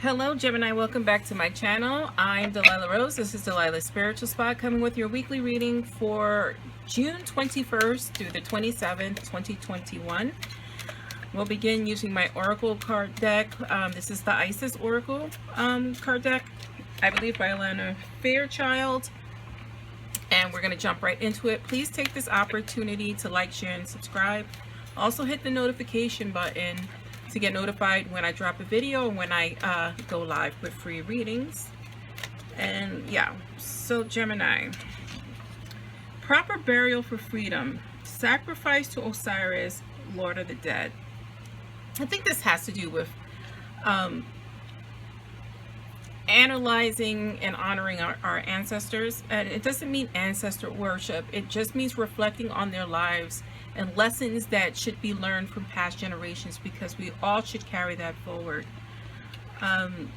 Hello Gemini, welcome back to my channel. I'm Delilah Rose. This is Delilah's Spiritual Spot, coming with your weekly reading for June 21st through the 27th, 2021. We'll begin using my Oracle card deck. This is the Isis Oracle card deck, I believe by Alana Fairchild. And we're going to jump right into it. Please take this opportunity to like, share, and subscribe. Also hit the notification button to get notified when I drop a video and when I go live with free readings. And yeah, so Gemini. Proper burial for freedom. Sacrifice to Osiris, Lord of the Dead. I think this has to do with analyzing and honoring our ancestors. And it doesn't mean ancestor worship. It just means reflecting on their lives and lessons that should be learned from past generations, because we all should carry that forward. And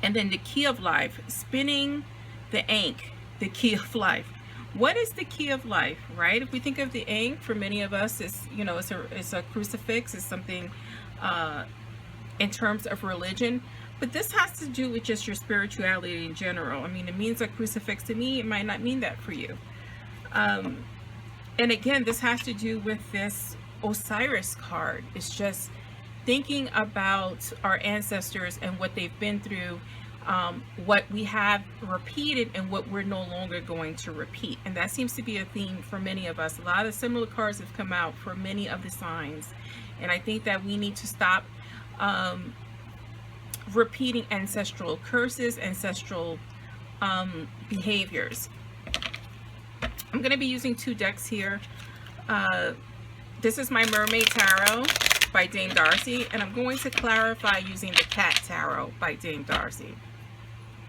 then the key of life, spinning the ink, the key of life. What is the key of life, right? If we think of the ink, for many of us, it's, you know, it's a crucifix, it's something in terms of religion. But this has to do with just your spirituality in general. I mean, it means a crucifix to me, it might not mean that for you. And again, this has to do with this Osiris card. It's just thinking about our ancestors and what they've been through, what we have repeated and what we're no longer going to repeat. And that seems to be a theme for many of us. A lot of similar cards have come out for many of the signs. And I think that we need to stop repeating ancestral curses, ancestral behaviors. I'm going to be using two decks here. This is my Mermaid Tarot by Dame Darcy, and I'm going to clarify using the Cat Tarot by Dame Darcy.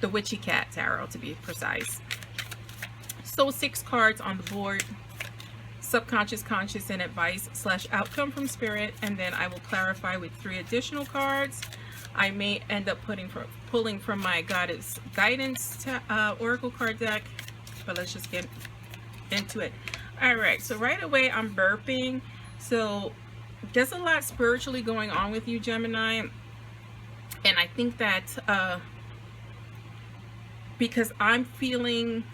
The Witchy Cat Tarot, to be precise. So 6 cards on the board. Subconscious, conscious, and advice / outcome from spirit, and then I will clarify with 3 additional cards. I may end up pulling from my Goddess Guidance Oracle card deck, but let's just get into it. All right, so right away I'm burping. So there's a lot spiritually going on with you, Gemini, and I think that because I'm feeling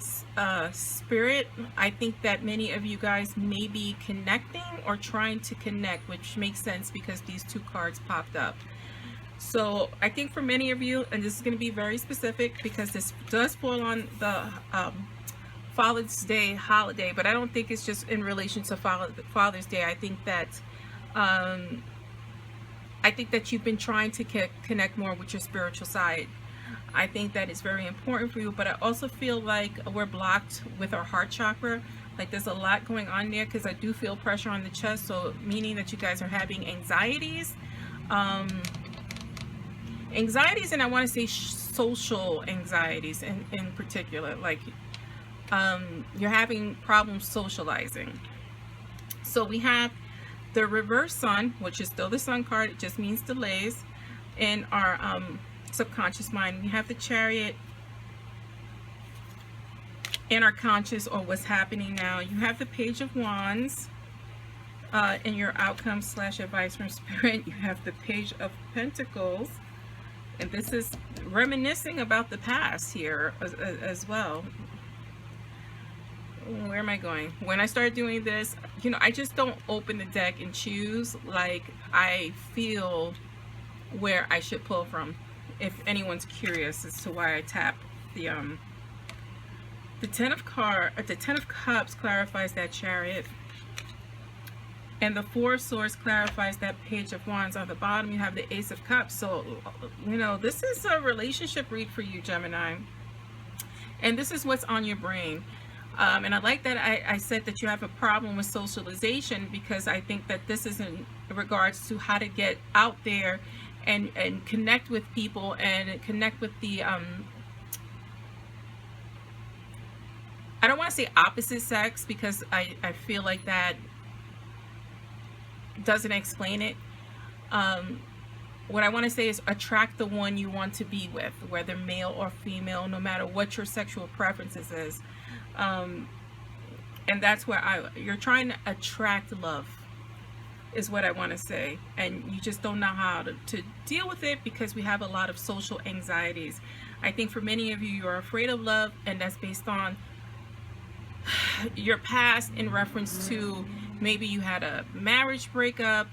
spirit, I think that many of you guys may be connecting or trying to connect, which makes sense because these 2 cards popped up. So I think for many of you, and this is going to be very specific because this does fall on the Father's Day holiday, but I don't think it's just in relation to Father's Day. I think that you've been trying to connect more with your spiritual side. I think that is very important for you, but I also feel like we're blocked with our heart chakra. Like there's a lot going on there, because I do feel pressure on the chest, so meaning that you guys are having anxieties. And I want to say social anxieties in particular, like you're having problems socializing. So we have the reverse sun, which is still the sun card. It just means delays in our subconscious mind. We have the Chariot in our conscious, or what's happening now. You have the Page of Wands in your outcome / advice from spirit. You have the Page of Pentacles, and this is reminiscing about the past here as well. Where am I going? When I start doing this, you know, I just don't open the deck and choose. Like, I feel where I should pull from. If anyone's curious as to why I tap the Ten of Cups clarifies that Chariot, and the 4 of Swords clarifies that Page of Wands. On the bottom you have the Ace of Cups. So, you know, this is a relationship read for you, Gemini, and this is what's on your brain. And I like that I said that you have a problem with socialization, because I think that this is in regards to how to get out there and connect with people and connect with the I don't want to say opposite sex, because I feel like that doesn't explain it. What I want to say is attract the one you want to be with, whether male or female, no matter what your sexual preferences is. And that's where you're trying to attract love, is what I want to say. And you just don't know how to deal with it because we have a lot of social anxieties. I think for many of you, you're afraid of love, and that's based on your past in reference to maybe you had a marriage breakup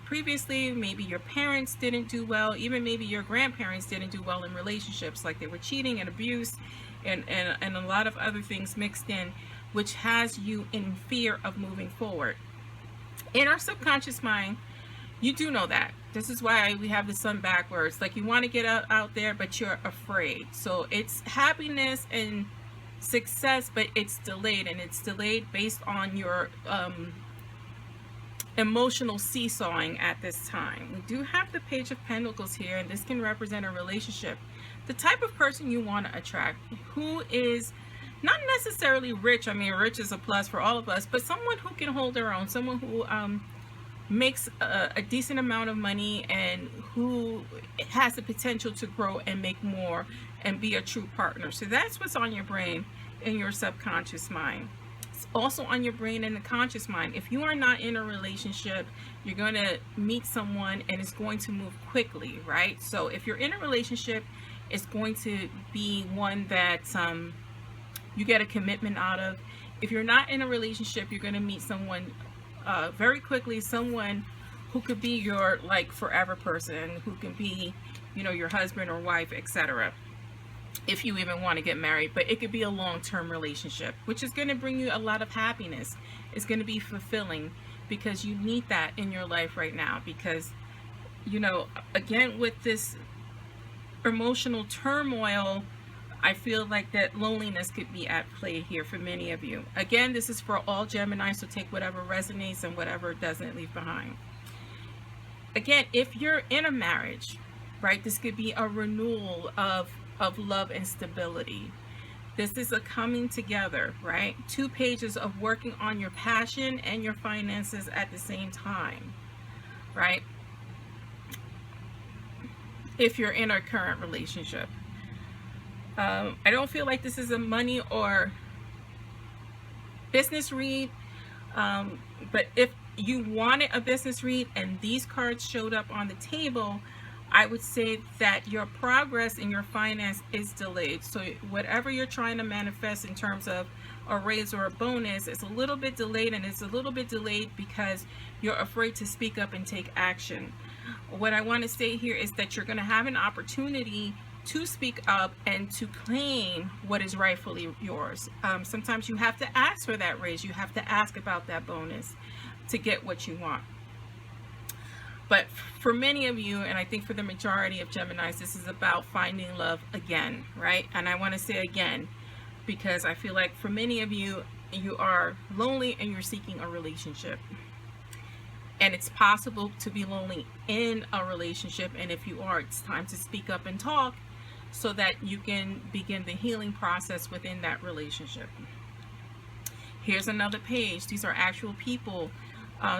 previously, maybe your parents didn't do well, even maybe your grandparents didn't do well in relationships, like they were cheating and abuse and a lot of other things mixed in, which has you in fear of moving forward. In our subconscious mind, you do know that. This is why we have the sun backwards. Like, you want to get out there, but you're afraid. So it's happiness and success, but it's delayed, and it's delayed based on your emotional seesawing at this time. We do have the Page of Pentacles here, and this can represent a relationship. The type of person you want to attract, who is not necessarily rich. I mean, rich is a plus for all of us, but someone who can hold their own, someone who makes a decent amount of money and who has the potential to grow and make more and be a true partner. So that's what's on your brain in your subconscious mind. It's also on your brain and the conscious mind. If you are not in a relationship, you're going to meet someone and it's going to move quickly, right? So if you're in a relationship, it's going to be one that you get a commitment out of. If you're not in a relationship, you're going to meet someone very quickly, someone who could be your like forever person, who can be, you know, your husband or wife, etc. If you even want to get married. But it could be a long-term relationship, which is going to bring you a lot of happiness. It's going to be fulfilling because you need that in your life right now. Because, you know, again, with this emotional turmoil, I feel like that loneliness could be at play here for many of you. Again, this is for all Gemini, so take whatever resonates and whatever doesn't, leave behind. Again, if you're in a marriage, right, this could be a renewal of love and stability. This is a coming together, right? 2 pages of working on your passion and your finances at the same time, right? If you're in a current relationship. I don't feel like this is a money or business read, but if you wanted a business read and these cards showed up on the table, I would say that your progress in your finance is delayed. So whatever you're trying to manifest in terms of a raise or a bonus, it's a little bit delayed, and it's a little bit delayed because you're afraid to speak up and take action. What I want to say here is that you're going to have an opportunity to speak up and to claim what is rightfully yours. Sometimes you have to ask for that raise. You have to ask about that bonus to get what you want. But for many of you, and I think for the majority of Geminis, this is about finding love again, right? And I want to say again, because I feel like for many of you, you are lonely and you're seeking a relationship. And it's possible to be lonely in a relationship. And if you are, it's time to speak up and talk so that you can begin the healing process within that relationship. Here's another page. These are actual people.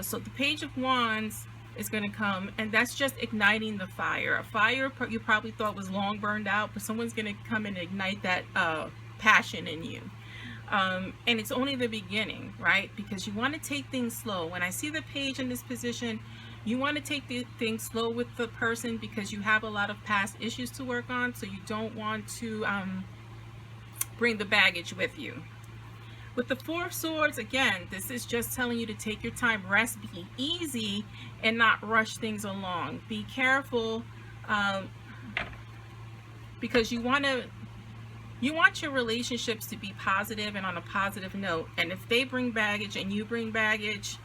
So the Page of Wands is going to come, and that's just igniting the fire. A fire you probably thought was long burned out, but someone's going to come and ignite that passion in you. And it's only the beginning, right? Because you want to take things slow. When I see the page in this position, you want to take things slow with the person because you have a lot of past issues to work on. So you don't want to bring the baggage with you. With the 4 of Swords, again, this is just telling you to take your time, rest, be easy, and not rush things along. Be careful because you want your relationships to be positive and on a positive note. And if they bring baggage and you bring baggage,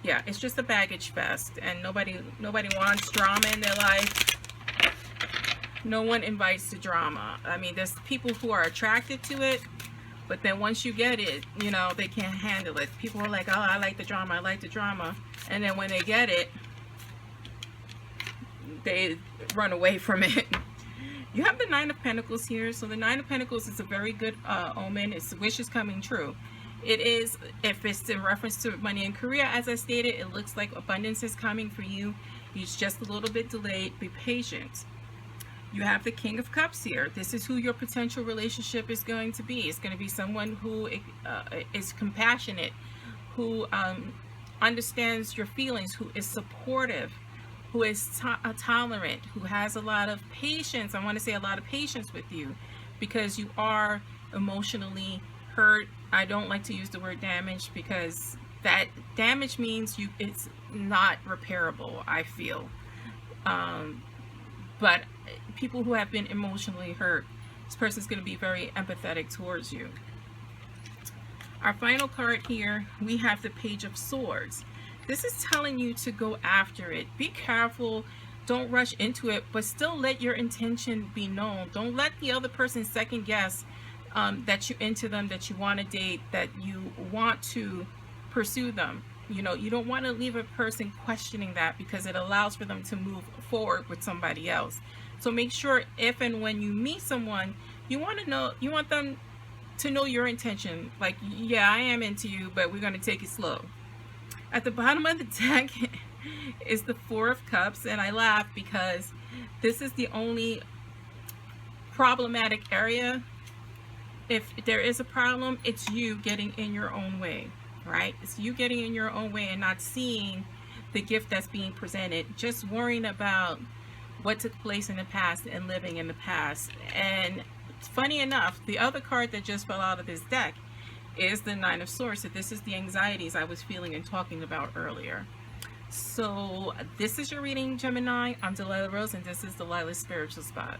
yeah, it's just a baggage fest, and nobody wants drama in their life. No one invites the drama. I mean, there's people who are attracted to it, but then once you get it, you know, they can't handle it. People are like, oh, I like the drama, I like the drama. And then when they get it, they run away from it. You have the 9 of Pentacles here. So the 9 of Pentacles is a very good omen. It's wishes coming true. It is, if it's in reference to money and career, as I stated, it looks like abundance is coming for you. It's just a little bit delayed. Be patient. You have the King of Cups here. This is who your potential relationship is going to be. It's going to be someone who is compassionate, who understands your feelings, who is supportive, who is tolerant, who has a lot of patience. I want to say a lot of patience with you, because you are emotionally hurt. I don't like to use the word damage, because that damage means it's not repairable, I feel. But people who have been emotionally hurt, this person's going to be very empathetic towards you. Our final card here, we have the Page of Swords. This is telling you to go after it. Be careful. Don't rush into it, but still let your intention be known. Don't let the other person second guess that you're into them, that you want to date, that you want to pursue them. You know, you don't want to leave a person questioning that, because it allows for them to move forward with somebody else. So make sure if and when you meet someone, you want them to know your intention. Like, yeah, I am into you, but we're going to take it slow. At the bottom of the deck is the Four of Cups, and I laugh because this is the only problematic area. If there is a problem, it's you getting in your own way, right? It's you getting in your own way and not seeing the gift that's being presented, just worrying about what took place in the past and living in the past. And funny enough, the other card that just fell out of this deck is the Nine of Swords. So this is the anxieties I was feeling and talking about earlier. So this is your reading, Gemini. I'm Delilah Rose, and this is Delilah's Spiritual Spot.